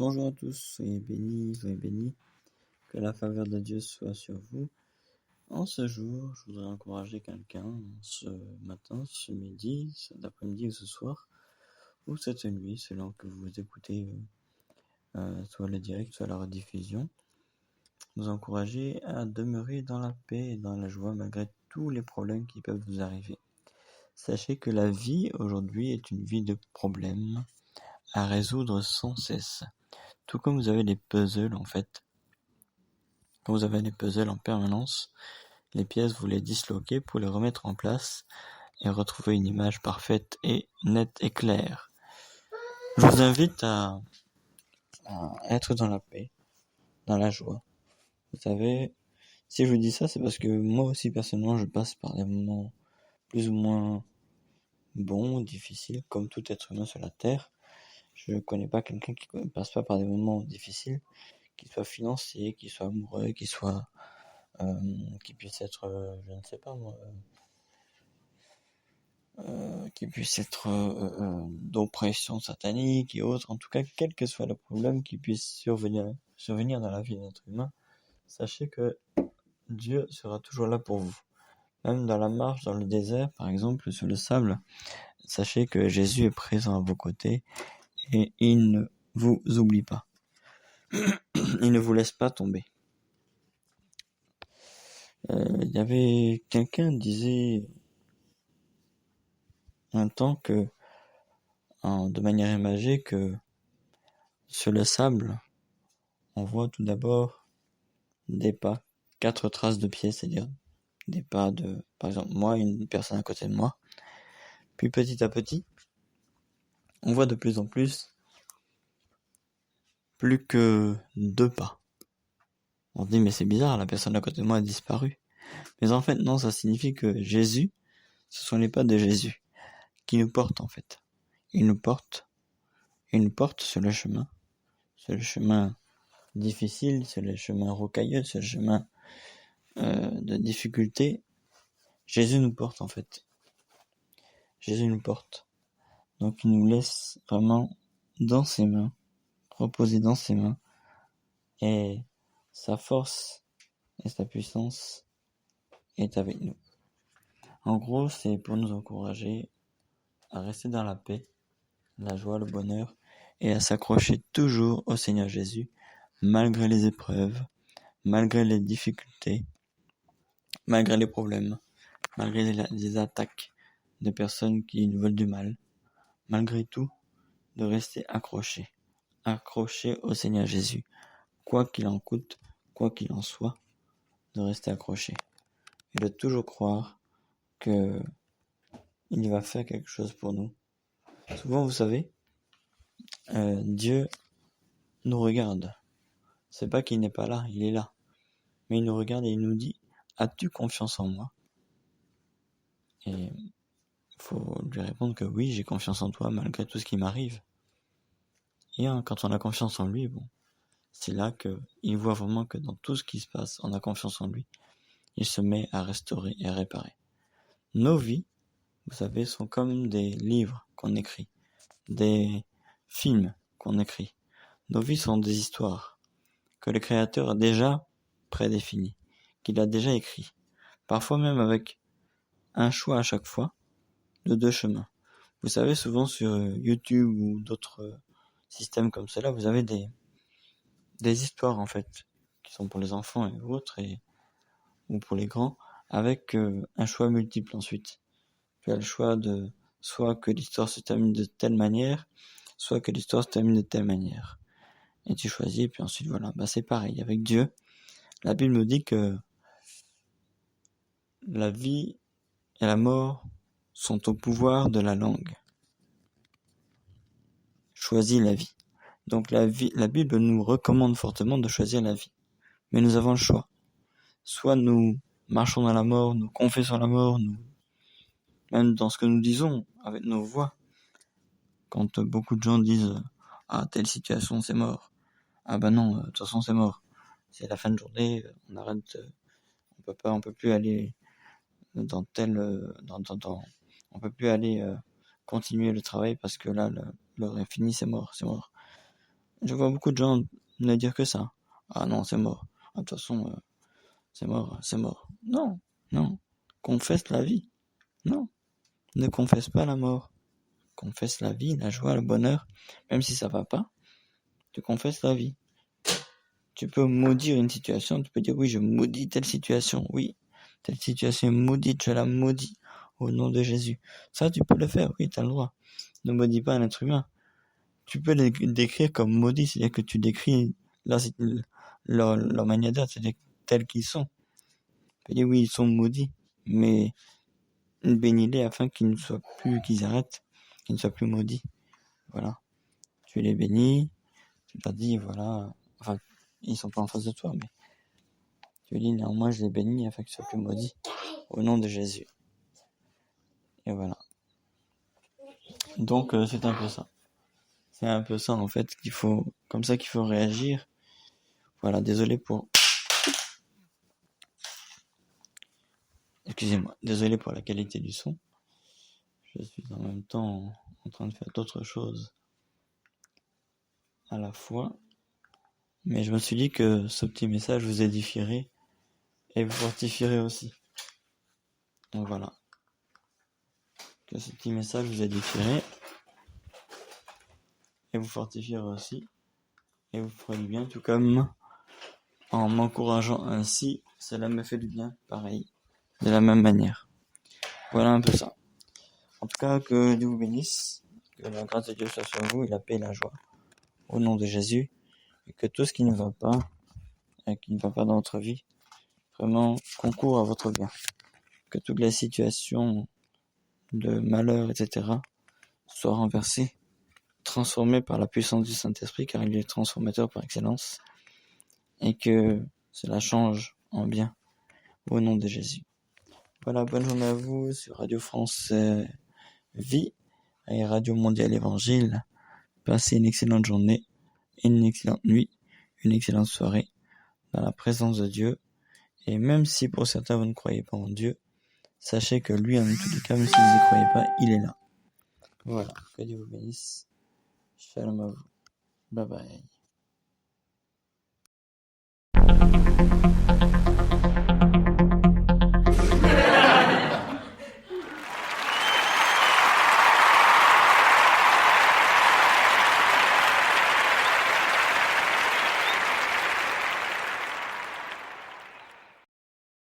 Bonjour à tous, soyez bénis, que la faveur de Dieu soit sur vous. En ce jour, je voudrais encourager quelqu'un ce matin, ce midi, cet après-midi ou ce soir, ou cette nuit, selon que vous écoutez soit le direct, soit la rediffusion. Vous encourager à demeurer dans la paix et dans la joie malgré tous les problèmes qui peuvent vous arriver. Sachez que la vie aujourd'hui est une vie de problèmes à résoudre sans cesse. Tout comme vous avez les puzzles en fait. Quand vous avez les puzzles en permanence, les pièces vous les disloquez pour les remettre en place et retrouver une image parfaite et nette et claire. Je vous invite à être dans la paix, dans la joie. Vous savez, si je vous dis ça, c'est parce que moi aussi personnellement je passe par des moments plus ou moins bons, difficiles, comme tout être humain sur la terre. Je ne connais pas quelqu'un qui ne passe pas par des moments difficiles, qu'il soit financier, qu'il soit amoureux, qu'il soit qui puisse être, je ne sais pas moi, qui puisse être d'oppression satanique et autres. En tout cas, quel que soit le problème qui puisse survenir dans la vie d'un être humain, sachez que Dieu sera toujours là pour vous. Même dans la marche, dans le désert, par exemple, sur le sable, sachez que Jésus est présent à vos côtés et il ne vous oublie pas. Il ne vous laisse pas tomber. Il y avait quelqu'un disait un temps que, de manière imagée, que sur le sable, on voit tout d'abord des pas, 4 traces de pieds, c'est-à-dire des pas de, par exemple, moi, une personne à côté de moi. Puis petit à petit, on voit de plus en plus que 2 pas. On se dit, mais c'est bizarre, la personne à côté de moi a disparu. Mais en fait, non, ça signifie que Jésus, ce sont les pas de Jésus qui nous portent, en fait. Il nous porte sur le chemin difficile, sur le chemin rocailleux, sur le chemin de difficulté. Jésus nous porte, en fait. Jésus nous porte. Donc il nous laisse vraiment dans ses mains, reposer dans ses mains, et sa force et sa puissance est avec nous. En gros, c'est pour nous encourager à rester dans la paix, la joie, le bonheur, et à s'accrocher toujours au Seigneur Jésus, malgré les épreuves, malgré les difficultés, malgré les problèmes, malgré les attaques de personnes qui nous veulent du mal. Malgré tout, de rester accroché au Seigneur Jésus, quoi qu'il en coûte, quoi qu'il en soit, de rester accroché et de toujours croire que il va faire quelque chose pour nous. Souvent, vous savez, Dieu nous regarde. C'est pas qu'il n'est pas là, il est là. Mais il nous regarde et il nous dit, as-tu confiance en moi? Et il faut lui répondre que oui, j'ai confiance en toi malgré tout ce qui m'arrive. Et quand on a confiance en lui, bon, c'est là qu'il voit vraiment que dans tout ce qui se passe, on a confiance en lui. Il se met à restaurer et à réparer. Nos vies, vous savez, sont comme des livres qu'on écrit, des films qu'on écrit. Nos vies sont des histoires que le Créateur a déjà prédéfinies, qu'il a déjà écrit. Parfois même avec un choix à chaque fois de 2 chemins. Vous savez, souvent sur YouTube ou d'autres systèmes comme cela, vous avez des histoires en fait, qui sont pour les enfants et autres, ou pour les grands, avec un choix multiple ensuite. Tu as le choix de soit que l'histoire se termine de telle manière, soit que l'histoire se termine de telle manière. Et tu choisis, et puis ensuite voilà. C'est pareil avec Dieu. La Bible nous dit que la vie et la mort sont au pouvoir de la langue. Choisis la vie. Donc la Bible nous recommande fortement de choisir la vie. Mais nous avons le choix. Soit nous marchons dans la mort, nous confessons la mort, même dans ce que nous disons avec nos voix. Quand beaucoup de gens disent « Ah, telle situation, c'est mort. Ah non, de toute façon, c'est mort. C'est la fin de journée, on arrête, on peut plus aller on peut plus aller continuer le travail parce que là, l'heure est finie, c'est mort. » Je vois beaucoup de gens ne dire que ça. Ah non, c'est mort. Ah, de toute façon, c'est mort, c'est mort. Non, non. Confesse la vie. Non. Ne confesse pas la mort. Confesse la vie, la joie, le bonheur. Même si ça va pas, tu confesses la vie. Tu peux maudire une situation, tu peux dire oui, je maudis telle situation. Oui, telle situation est maudite, je la maudis au nom de Jésus. Ça, tu peux le faire, oui, tu as le droit. Ne maudis pas un être humain. Tu peux les décrire comme maudits, c'est-à-dire que tu décris leur manière d'être, c'est-à-dire tels qu'ils sont. Tu peux dire oui, ils sont maudits, mais bénis-les afin qu'ils ne soient plus, qu'ils arrêtent, qu'ils ne soient plus maudits. Voilà. Tu les bénis, tu leur dis, voilà, enfin, ils sont pas en face de toi, mais tu dis, néanmoins, je les bénis afin qu'ils soient plus maudits, au nom de Jésus. Et voilà. Donc, c'est un peu ça. C'est un peu ça, en fait, comme ça qu'il faut réagir. Voilà, désolé pour la qualité du son. Je suis en même temps en train de faire d'autres choses à la fois. Mais je me suis dit que ce petit message vous édifierait et vous fortifierait aussi. Donc voilà. Que ce petit message vous édifierait et vous fortifierait aussi. Et vous ferait du bien, tout comme en m'encourageant ainsi, cela me fait du bien, pareil, de la même manière. Voilà un peu ça. En tout cas, que Dieu vous bénisse, que la grâce de Dieu soit sur vous et la paix et la joie. Au nom de Jésus, et que tout ce qui ne va pas, et qui ne va pas dans votre vie, vraiment concourt à votre bien. Que toutes les situations de malheur, etc., soient renversées, transformées par la puissance du Saint-Esprit, car il est transformateur par excellence, et que cela change en bien, au nom de Jésus. Voilà, bonne journée à vous sur Radio France Vie et Radio Mondiale Évangile. Passez une excellente journée, une excellente nuit, une excellente soirée dans la présence de Dieu. Et même si pour certains vous ne croyez pas en Dieu, sachez que lui, en tous les cas, même si vous n'y croyez pas, il est là. Voilà, que Dieu vous bénisse. Shalom à vous. Bye bye.